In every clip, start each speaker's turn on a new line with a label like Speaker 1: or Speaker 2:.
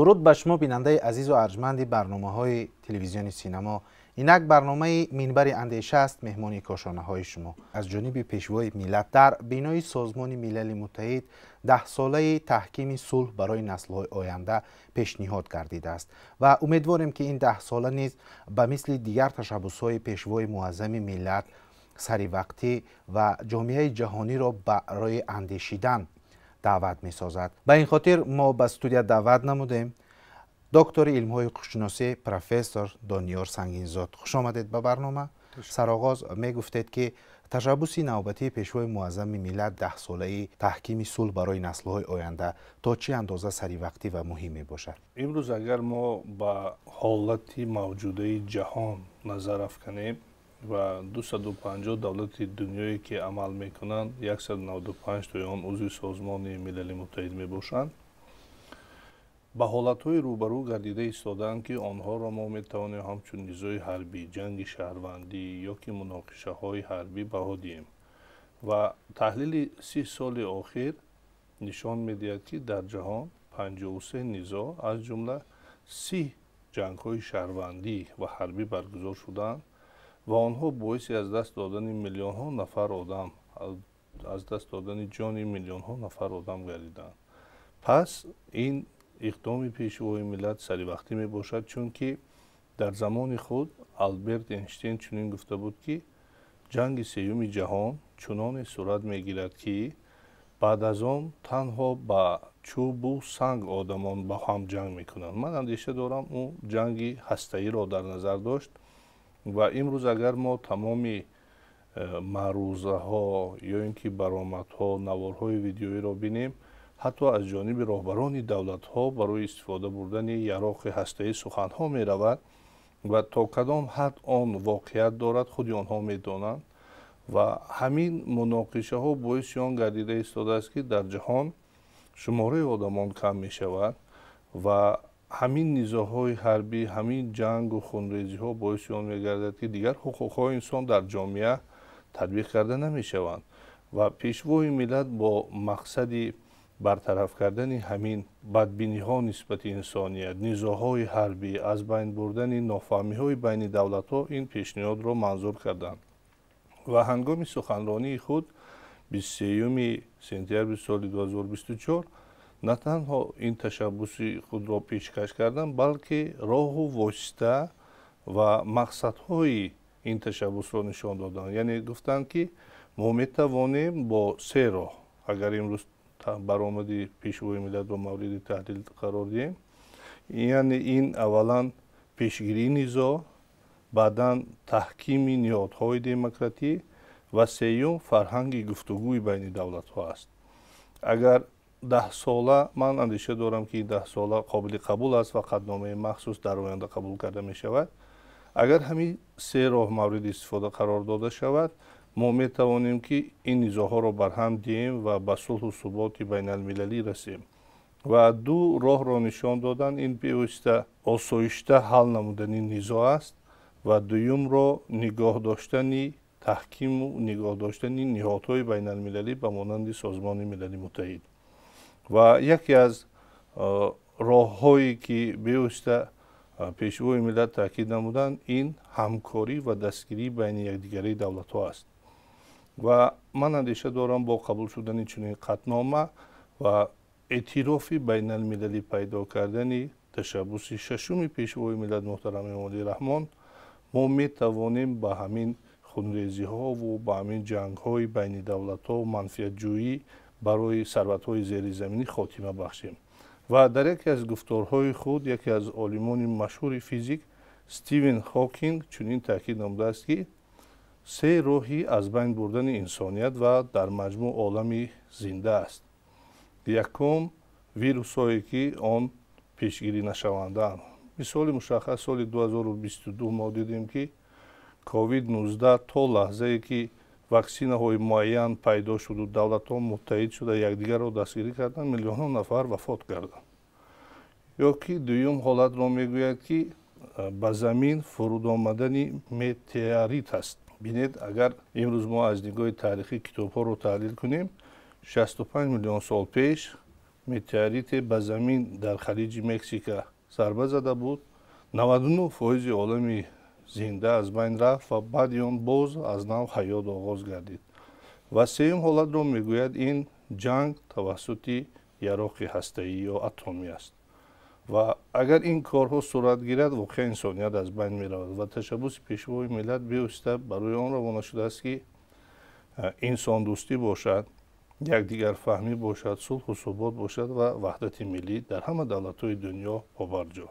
Speaker 1: درود به شما بیننده عزیز و ارجمند برنامه‌های تلویزیون سینما. اینک برنامه منبر اندیشه است. مهمانی کاشانه‌های شما از جانب پیشوای ملت در بینای سازمان ملل متحد 10 ساله تحکیم صلح برای نسل‌های آینده پیشنهاد گردیده است و امیدواریم که این 10 ساله نیز به مثل دیگر تشبس‌های پیشوای معظم ملت سری وقتی و جامعه جهانی را برای اندیشیدن دعوت می سازد. به این خاطر ما به استودیو دعوت نمودیم دکتر علم‌های حقوق‌شناسی پروفسور دانیار سنگینزاد. خوش آمدید به برنامه. سرآغاز می گفتید که تشبس نوبتی پیشوای معظم ملت 10 ساله تحکیم صلح برای نسل‌های آینده تا چه اندازه سری وقتی و مهم می باشد؟
Speaker 2: امروز اگر ما با حالت موجوده جهان نظر افکنیم و 250 دولت دنیایی که عمل میکنند 195 تا آن عضو سازمان ملل متحد می باشند، با حالت‌های روبرو گردیده ایستادند که آنها را ما میتوانیم همچون نیروی حربی، جنگ شهروندی یا که مناقشه‌های حربی بها دهیم و تحلیل 30 سال اخیر نشان می‌دهد که در جهان 53 نزاع از جمله 30 جنگ‌های شهروندی و حربی برگزار شدند و آنها باعث از دست دادن میلیون‌ها نفر آدم، از دست دادن جان میلیون‌ها نفر آدم گردیدند. پس این اقدام پیشوای ملت سری وقتی می باشد، چون که در زمان خود آلبرت اینشتین چنین گفته بود که جنگ سوم جهان چنان صورت می گیرد که بعد از آن تنها با چوب و سنگ آدمان با هم جنگ می کنند. من اندیشه دارم اون جنگ هسته‌ای را در نظر داشت و امروز اگر ما تمام معروضه ها یا اینکه برآمدها، نوارهای ویدیویی را بینیم، حتی از جانب راهبران دولت ها برای استفاده بردن یراق هسته‌ای سخن ها می رود و تا کدام حد آن واقعیت دارد خود آنها می دانند و همین مناقشه ها باعث آن گردیده ایستاده است که در جهان شماره آدمان کم می شود و همین نزاع‌های حربی، همین جنگ و خونریزی ها باعث آن می گردد که دیگر حقوق های انسان در جامعه تطبیق کرده نمی شوند و پیشوای ملت با مقصد برطرف کردن همین بدبینی ها نسبت انسانیت، نزاع‌های حربی، از بین بردن نافهمی های بین دولت ها این پیشنهاد را منظور کردند و هنگام سخنرانی خود 23 سپتامبر سال 2024 نه تنها این تشبس خود را پیشکش کردند، بلکه راه و واسطه و مقصدهای این تشبس را نشان دادند. یعنی گفتند که ما میتوانیم با 3 راه، اگر امروز برآمد پیشوای ملت با مورد تحلیل قرار دهیم، یعنی این اولا پیشگیری نزاع، بعدا تحکیم نهادهای دموکراتی و سوم فرهنگ گفتگوی بین دولت ها است. اگر 10 ساله، من اندیشه دارم که 10 ساله قابل قبول است و قطعنامه مخصوص در آینده قبول کرده می شود. اگر همین 3 راه مورد استفاده قرار داده شود، ما می توانیم که این نزاع‌ها را برهم دهیم و به صلح و ثبات بین المللی رسیم و 2 راه را نشان دادن. این پیوسته آسایشته حل نمودن نزاع است و دوم را نگاه داشتن تحکیم و نگاه داشتن نهادهای بین المللی به مانند سازمان ملل متحد و یکی از راه‌هایی که پیوسته پیشوای ملت تاکید نمودند این همکاری و دستگیری بین یکدیگری دولت ها است و من اندیشه دارم با قبول شدن چنین قطعنامه و اعترافی بین المللی پیدا کردن تشبس ششم پیشوای ملت محترم امامی رحمان، ما می توانیم با همین خونریزی ها و با همین جنگ های بین دولت ها و منفعت جویی برای ثروت های زیر زمینی خاتمه بخشیم. و در یکی از گفتارهای خود یکی از عالمان مشهور فیزیک استیون هاکینگ چنین تاکید نموده است که 3 راهی از بین بردن انسانیت و در مجموع عالم زنده است. یکم ویروس هایی که آن پیشگیری نشوندند. مثال مشخص سال 2022 ما دیدیم که کووید 19 تا لحظه ای که واکسینه های معین پیدا شد و دولت ها متحد شده یکدیگر را دستگیری کردند، میلیون ها نفر وفات کردند. یا که دوم حالت را میگوید که به زمین فرود آمدن متئوریت است. بینید اگر امروز ما از نگاه تاریخی کتاب ها رو تحلیل کنیم، 65 میلیون سال پیش метеорит ба замин дар халиҷи Мексика зарба зада буд, 99% олами зинда аз байн рафт ва баъди он боз аз нав ҳаёт оғоз гардид. ва сеюм ҳолатро мегӯяд ин ҷанг тавассути яроқи ҳастаӣ ё атомӣ аст. ва агар ин корҳо сурат гирад, воқеан инсоният аз байн меравад ва ташаббуси пешвои миллат бевосита барои он равона шудааст ки инсондӯстӣ бошад, якдигарфаҳмӣ бошад, сулҳу собот бошад ва ваҳдати миллӣ дар ҳама давлатҳои дунё побарҷо.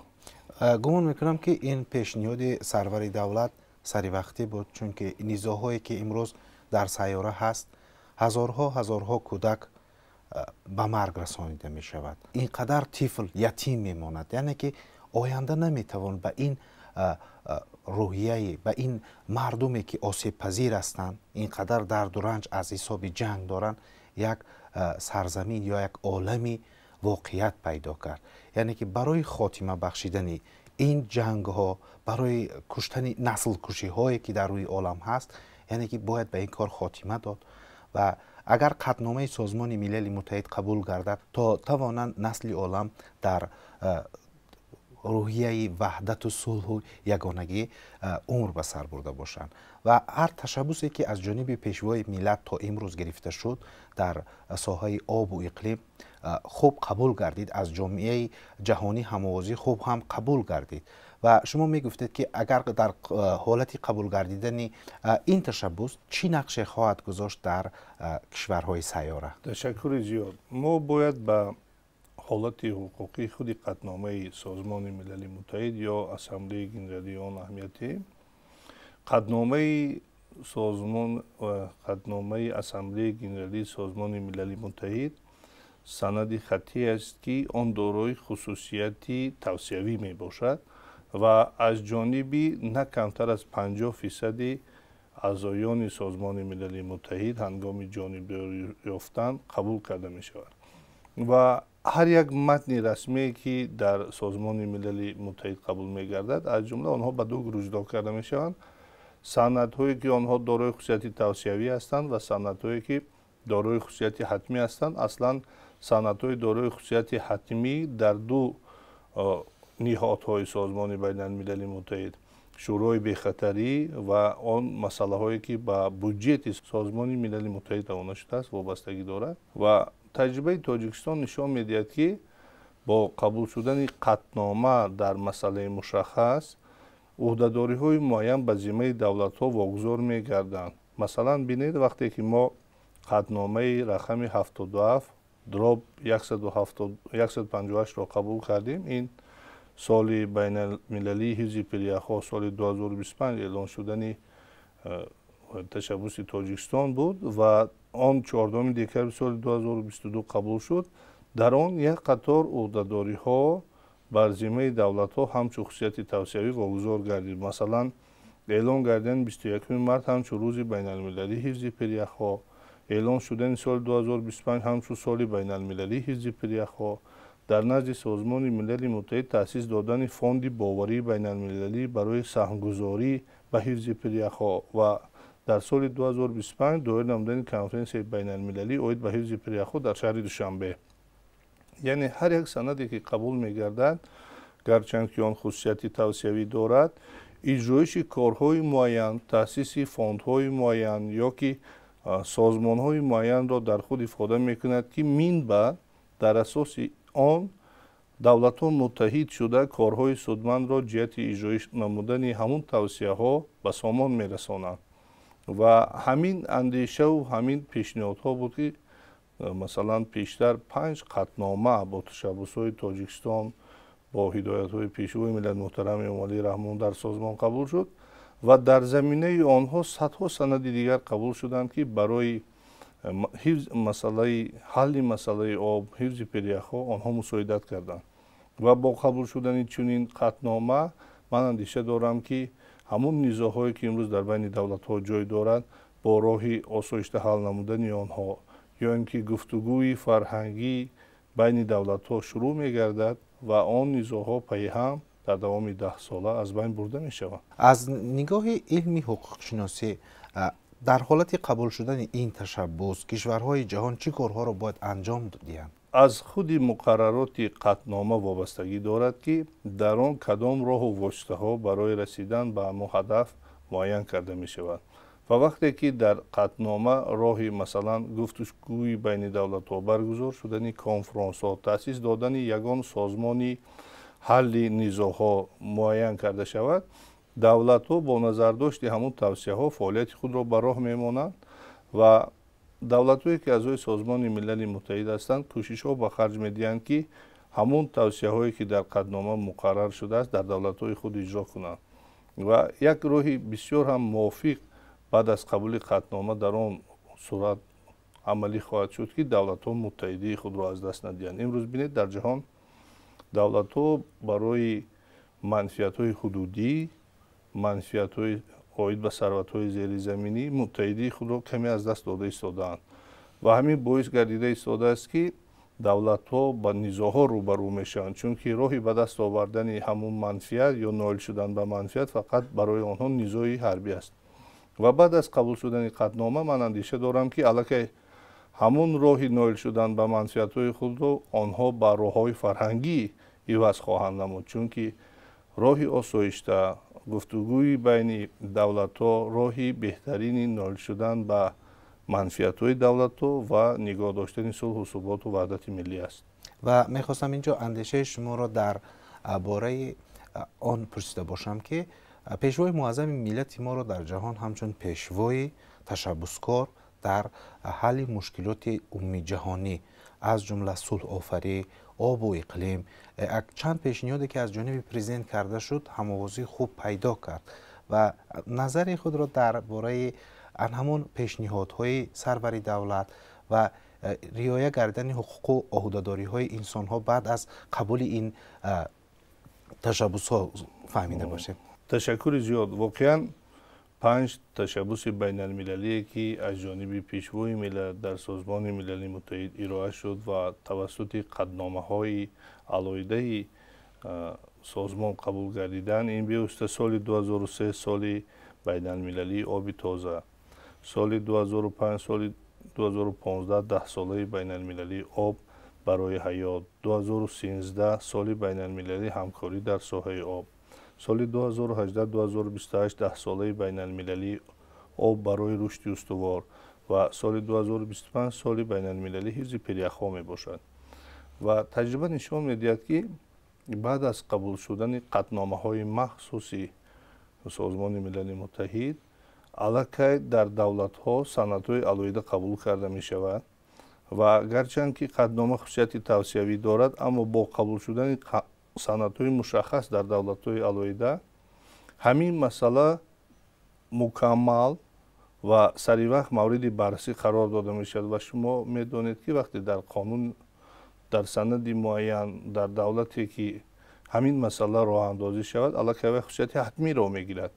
Speaker 1: гумон мекунам ки ин пешниҳоди сарвари давлат саривақтӣ буд, чунки низоъҳое ки имрӯз дар сайёра ҳаст, ҳазорҳо кӯдак ба марг расонида мешавад. ин қадар тифл ятим мемонад, яъне ки оянда наметавон ба ин рӯҳияи, ба ин мардуме ки осебпазир ҳастанд, ин қадар дарду ранҷ аз ҳисоби ҷанг доранд, як сарзамин ё як олами воқеият пайдо кард. яъне ки барои хотима бахшидани ин ҷангҳо, барои куштани наслкушиҳое ки дар рӯи олам ҳаст, яъне ки бояд ба ин кор хотима дод ва агар қатномаи созмони милали муттаҳид қабул гардад, то тавонанд насли олам дар рӯҳияи ваҳдату сулҳу ягонагӣ умр ба сар бурда бошанд. ва ҳар ташаббусе ки аз ҷониби пешвои миллат то имрӯз гирифта шуд дар соҳаи обу иқлим хуб қабул гардид, аз ҷомеаи ҷаҳонӣ ҳамовозӣ хуб ҳам қабул гардид. ва шумо мегуфтед ки агар дар ҳолати қабул гардидани ин ташаббус чӣ нақше хоҳад гузошт дар кишварҳои сайёра?
Speaker 2: ташаккури зиёд. мо бояд ба ҳолати ҳуқуқии худи қатномаи созмони милали муттаҳид ё ассамблеи генералии он аҳамият диҳем. қатномаи ассамблеи генералии созмони милали муттаҳид санади хаттие аст ки он дорои хусусияти тавсиявӣ мебошад ва аз ҷониби на камтар аз 50% аъзоёни созмони милали муттаҳид ҳангоми ҷонибдорӣ ёфтан қабул карда мешавад. ва ҳар як матни расмие ки дар созмони милали муттаҳид қабул мегардад, аз ҷумла онҳо ба ду гурӯҳ ҷудо карда мешаванд. санадҳое ки онҳо дорои хусусияти тавсиявӣ ҳастанд ва санадҳое ки дорои хусусияти ҳатмӣ ҳастанд. аслан санадҳои дорои хусусияти ҳатмӣ дар ду ниҳодҳои созмони байналмилали муттаҳид, шӯрои бехатарӣ ва он масъалаҳое ки ба буҷети созмони милали муттаҳид равона шудааст вобастагӣ дорад. ва таҷрибаи Тоҷикистон нишон медиҳад ки бо қабул шудани қатнома дар масъалаи мушаххас уҳдадориҳои муайян ба зиммаи давлатҳо вогузор мегарданд. масалан бинед, вақте ки мо қатномаи рақами 77 дроб 158-ро қабул кардем, ин соли байналмилалии ҳифзи пиряхҳо соли 2025 эълон шудани ташаббуси Тоҷикистон буд ва он 14 декабри соли 2022 қабул шуд. дар он як қатор уҳдадориҳо бар зиммаи давлатҳо ҳамчун хусусияти тавсиявӣ вогузор гардид. масалан эълон гардидани 21 март ҳамчун рӯзи байналмилалии ҳифзи пиряхҳо, эълон шудани соли 2025 ҳамчун соли байналмилалии ҳифзи пиряхҳо, дар назди созмони милали муттаҳид таъсис додани фонди боварии байналмилалӣ барои саҳмгузорӣ ба ҳифзи пиряхҳо ва дар соли 2025 доир намудани конференсияи байналмилалӣ оид ба ҳифзи пиряхҳо дар шаҳри Душанбе. яъне ҳар як санаде ки қабул мегардад, гарчанд ки он хусусияти тавсиявӣ дорад, иҷроиши корҳои муайян, таъсиси фондҳои муайян ё ки созмонҳои муайянро дар худ ифода мекунад ки минбаъд дар асоси он давлатҳо муттаҳид шуда корҳои судмандро ҷиҳати иҷроӣ намудани ҳамун тавсияҳо ба сомон мерасонанд. ва ҳамин андешаву ҳамин пешниҳодҳо буд ки масалан пештар 5 қатнома бо ташаббусҳои Тоҷикистон бо ҳидоятҳои пешвои миллат муҳтарами Эмомалӣ Раҳмон дар созмон қабул шуд ва дар заминаи онҳо садҳо санади дигар қабул шуданд ки барои ҳалли масъалаи об, ҳифзи пиряхҳо онҳо мусоидат карданд. ва бо қабул шудани чунин қатнома ман андеша дорам ки ҳамун низоъҳое ки имрӯз дар байни давлатҳо ҷой дорад бо роҳи осоишта ҳал намудани онҳо ё ин ки гуфтугӯи фарҳангӣ байни давлатҳо шурӯъ мегардад ва он низоъҳо паиҳам дар давоми 10 сола аз байн бурда мешаванд.
Speaker 1: аз нигоҳи илми ҳуқуқшиносӣ дар ҳолати қабул шудани ин ташаббус кишварҳои ҷаҳон чӣ корҳоро бояд анҷом диҳанд?
Speaker 2: از خود مقررات قطعنامه وابستگی دارد که در آن کدام راه و واسطه ها برای رسیدن به همون هدف معین کرده می شود و وقتی که در قطعنامه راهی مثلا گفتگوی بین دولت ها برگزار شدن کنفرانس ها تأسیس دادن یگان سازمانی حل نیزاها معین کرده شود دولت ها با نظرداشت همون توصیه ها فعالیت خود را به راه میمانند و دولت هایی که اعضای سازمان ملل متحد هستند کوشش ها به خرج میدهند که همون توصیه هایی که در قطعنامه مقرر شده است در دولت های خود اجرا کنند و یک راهی بسیار هم موافق بعد از قبول قطعنامه در آن صورت عملی خواهد شد که دولت ها متحدی خود را از دست ندهند. امروز بینید در جهان دولت ها برای منفعت های حدودی منفعت های عاید به ثروت های زیرزمینی متحدی خود را کمی از دست داده ایستاده‌اند و همین باعث گردیده ایستاده است که دولت ها با نیزاها روبرو میشوند چون که راهی به دست آوردن همون منفعت یا نائل شدن به منفعت فقط برای آنها نیزای حربی است و بعد از قبول شدن قطعنامه من اندیشه دارم که الکی همون راهی نائل شدن به منفعت های خود را آنها به راههای فرهنگی عوض خواهند نمود چون که راهی آسایشته گفتگوی بین دولت ها راهی بهترین نائل شدن به منفعت های دولت ها و نگاه داشتن صلح و ثبات و وحدت ملی است.
Speaker 1: و میخواستم اینجا اندیشه شما را در باره آن پرسیده باشم که پیشوای معظم ملت ما را در جهان همچون پیشوای تشبسکار در حل مشکلات عمومی جهانی از جمله صلح آفری، آب و اقلیم چند پیشنهادی که از جانب پرزیدنت کرده شد هماوازی خوب پیدا کرد و نظر خود را درباره همون پیشنهادهای سروری دولت و رعایت کردن حقوق و عهده‌داری های انسان ها بعد از قبول این تشبس ها فهمیده باشه.
Speaker 2: تشکر زیاد. واقعا 5 تشبس بین المللی که از جانب پیشوای ملت در سازمان ملل متحد ارائه شد و توسط قطعنامه های علایده سازمان قبول گردیدن این بیوسته سال 2003 سال بین المللی آب تازه، سال 2005 سال 2015 10 ساله بین المللی آب برای حیات، 2013 سال بین المللی همکاری در ساحه آب، سال 2018 2028 10 ساله بین المللی آب برای رشد استوار و سال 2025 سال بین المللی حفظ پریخ‌ها می باشد و تجربه نشان می‌دهد که بعد از قبول شدن قطعنامه های مخصوصی سازمان ملل متحد الکی در دولت ها سند های علایده قبول کرده می شود و گرچند که قطعنامه خصوصیت توصیوی دارد اما با قبول شدن سند های مشخص در دولت های علایده همین مسئله مکمل و سری وقت مورد بررسی قرار داده می شود و شما می دانید که وقتی در قانون در سند معین در دولتی که همین مسئله راه اندازی شود الکی خصوصیت حتمی را می گیرد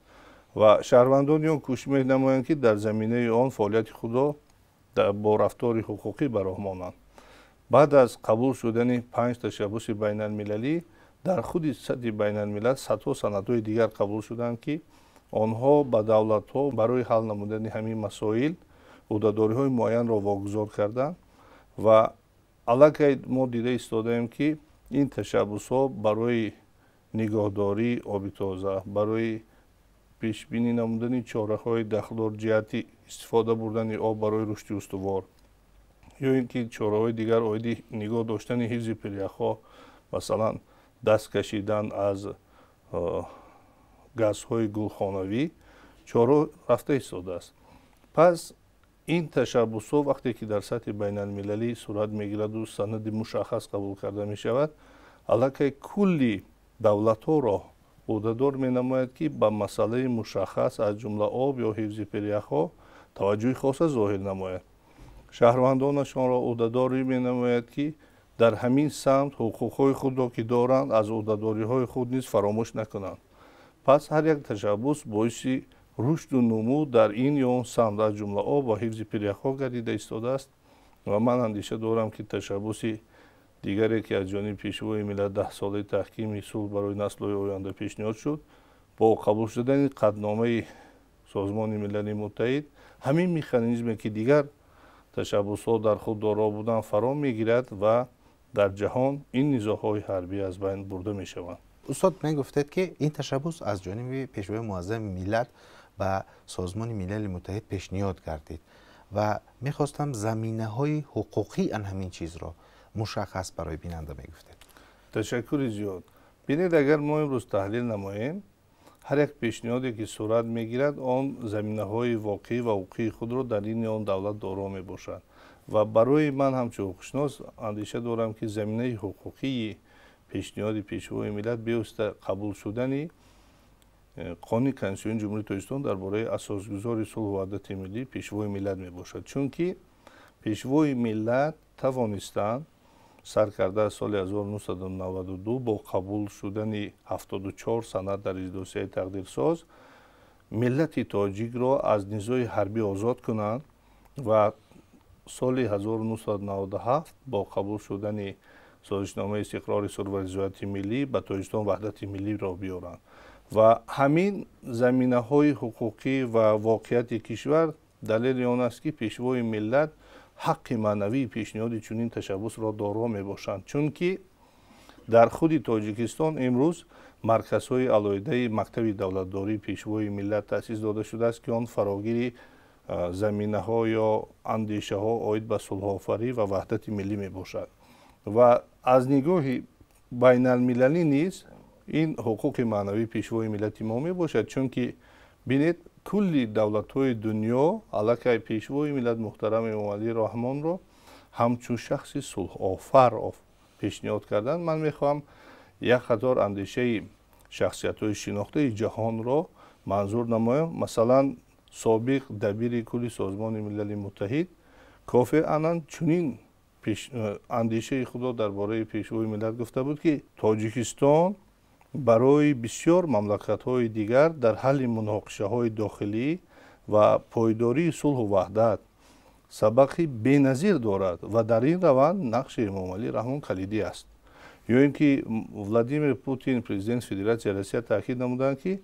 Speaker 2: و شهروندان آن کوشش می نمایند که در زمینه آن فعالیت خود را با رفتار حقوقی به راه مانند. بعد از قبول شدن 5 تشبس بین المللی در خود سطح بین الملل صدها سندهای دیگر قبول شدند که آنها به دولت ها برای حل نمودن همین مسائل عهده‌داری های معین را واگذار کردند و الکی ما دیده ایستادیم که این تشبس ها برای نگهداری آب تازه، برای پیش بینی نمودن چاره‌های دخلدار جهتی استفاده بردن آب برای رشد استوار یا اینکه چاره‌های دیگر عاید نگاه داشتن حفظ پریخ‌ها مثلا دست کشیدن از گازهای گلخانوی چاره رفته ایستاده است. پس این تشبس ها وقتی که در سطح بین المللی صورت میگیرد و سند مشخص قبول کرده می شود الکی کلی دولت ها را عهده‌دار می نماید که به مسئله مشخص از جمله آب یا حفظ پریخ‌ها توجه خاص ظاهر نماید. شهروندانشان را عهده‌داری می نماید که در همین سمت حقوق‌های خود را که دارند از عهده‌داری‌های خود نیز فراموش نکنند. پس هر یک تشبس باعث رشد و نمو در این یا آن سمت از جمله آب و حفظ پریخ‌ها گردیده ایستاده است و من اندیشه دارم که تشبس دیگری که از جانب پیشوای ملت 10 ساله تحکیم صلح برای نسل‌های آینده پیشنهاد شد با قبول شدن قطعنامه سازمان ملل متحد همین مکانیزمی که دیگر تشبس‌ها در خود دارا بودن فرا میگیرد و در جهان این نزاع‌های حربی از بین برده می‌شوند.
Speaker 1: استاد من گفتید که این تشبس از جانب پیشوای معظم ملت و سازمان ملل متحد پیشنهاد کردید و میخواستم زمینه‌های حقوقی ان همین چیز را مشخص برای بیننده میگفتید.
Speaker 2: تشکر زیاد. ببینید اگر ما امروز تحلیل نماییم، هر یک پیشنهادی که صورت میگیرد آن زمینه‌های واقعی و حقوقی خود را در این آن دولت دارا میباشد و برای من همچون حقوقشناس اندیشه دارم که زمینه حقوقی پیشنهاد پیشوای ملت بیوسته قبول شدنی قانون کنستیتوسیون جمهوری تاجیکستان درباره اساسگذاری صلح و وحدت ملی پیشوای ملت میباشد، چون که پیشوای ملت توانستند سرکرده سال 1992 با قبول شدن 74 سند در اجلاسیه تقدیرساز ملت تاجیک را از نزاع حربی آزاد کنند و سال 1997 با قبول شدن سازشنامه استقرار صلح و رضایت ملی به تاجیکستان وحدت ملی را بیارند و همین زمینه‌های حقوقی و واقعیت کشور دلیل آن است که پیشوای ملت حق معنوی پیشنهاد چنین تشبس را دارا میباشند، چون که در خود تاجیکستان امروز مرکزهای علیحده مکتب دولتداری پیشوای ملت تأسیس داده شده است که آن فراگیر زمینه‌ها یا اندیشه‌ها عاید به صلح آفرینی و وحدت ملی میباشد و از نگاه بین المللی نیز این حقوق معنوی پیشوای ملت ما میباشد، چون که بینید کلی دولت‌های دنیا علاقه پیشوای ملت محترم امام علی رحمان را همچون شخصی صلح آفر پیشنهاد کردند. من میخوام یک قطار اندیشه شخصیت‌های شناخته جهان را منظور نمایم. مثلا سابق دبیر کلی سازمان ملل متحد کوفی عنان چنین اندیشه خود درباره پیشوای ملت گفته بود که تاجیکستان برای بسیار مملکت‌های دیگر در حل مناقشه‌های داخلی و پایداری صلح و وحدت سبقی بی‌نظیر دارد و در این روند نقش امام علی رحمان کلیدی است. یا اینکه ولادیمیر پوتین پرزیدنت فدراسیون روسیه تاکید نمودند که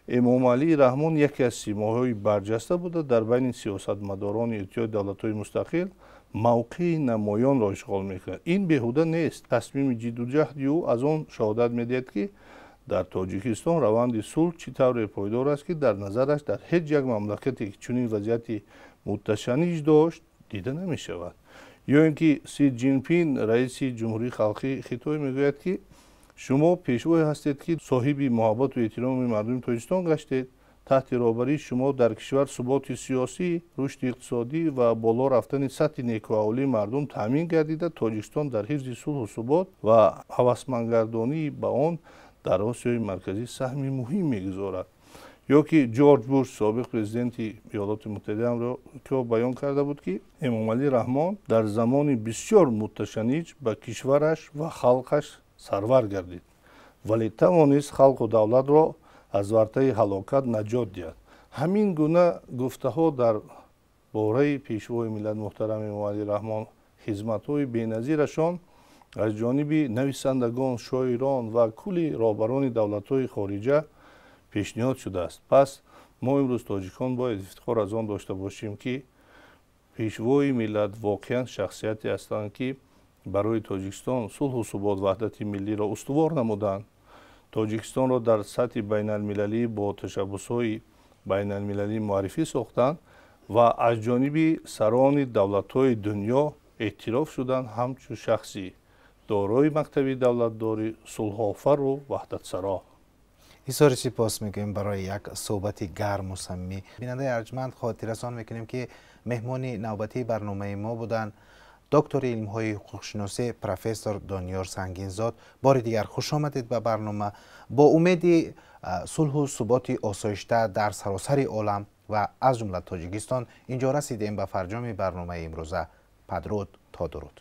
Speaker 2: امام علی رحمان یکی از سیماهای برجسته بوده در بین سیاستمداران اتحاد دولت‌های مستقل موقع نمایان را اشغال میکند. این بیهوده نیست. تصمیم جد و جهد او از آن شهادت میدهد که در تاجیکستان روند صلح چطور پایدار است که در نظرش در هیچ یک مملکتی که چنین وضعیت متشنج داشت دیده نمی شود. یا اینکه سی جین پین رئیس جمهوری خلقی خطاب میگوید که شما پیشوای هستید که صاحب محبت و احترام مردم تاجیکستان گشتید. تحت رهبری شما در کشور ثبات سیاسی، رشد اقتصادی و بالا رفتن سطح نیکوحالی مردم تامین گردیده. تاجیکستان در حفظ صلح و ثبات و هوسمندگردانی به آن در آسیای مرکزی سهم مهم میگذارد. یا که جورج بوش سابق پرزیدنت ایالات متحده آمریکا بیان کرده بود که امام علی رحمان در زمان بسیار متشنج به کشورش و خلقش سرور گردید ولی توانست خلق و دولت را از ورطه هلاکت نجات دهد. همین گونه گفته ها در باره پیشوای ملت محترم امام علی رحمان خدمت‌های بی‌نظیرشان از جانب نویسندگان، شاعران و کلی رهبران دولت‌های خارجه پیشنهاد شده است. پس ما امروز تاجیکان باید افتخار از آن داشته باشیم که پیشوای ملت واقعا شخصیتی هستند که برای تاجیکستان صلح و ثبات وحدت ملی را استوار نمودند. تاجیکستان را در سطح بین المللی با تشبس‌های بین المللی معرفی ساختند و از جانب سران دولت‌های دنیا اعتراف شدند همچون شخصی دارای مکتب دولتداری، صلح آفر و وحدت سرا.
Speaker 1: بسیار سپاس میگیم برای یک صحبت گرم و صمیمی. بیننده ارجمند خاطررسان میکنیم که مهمان نوبتی برنامه ما بودن دکتر علم‌های حقوق‌شناسی پروفسور دانیار سنگینزاد. بار دیگر خوش آمدید به برنامه. با امید صلح و ثبات آسایشته در سراسر عالم و از جمله تاجیکستان اینجا رسیدیم به فرجام برنامه امروزه. پدرود تا درود.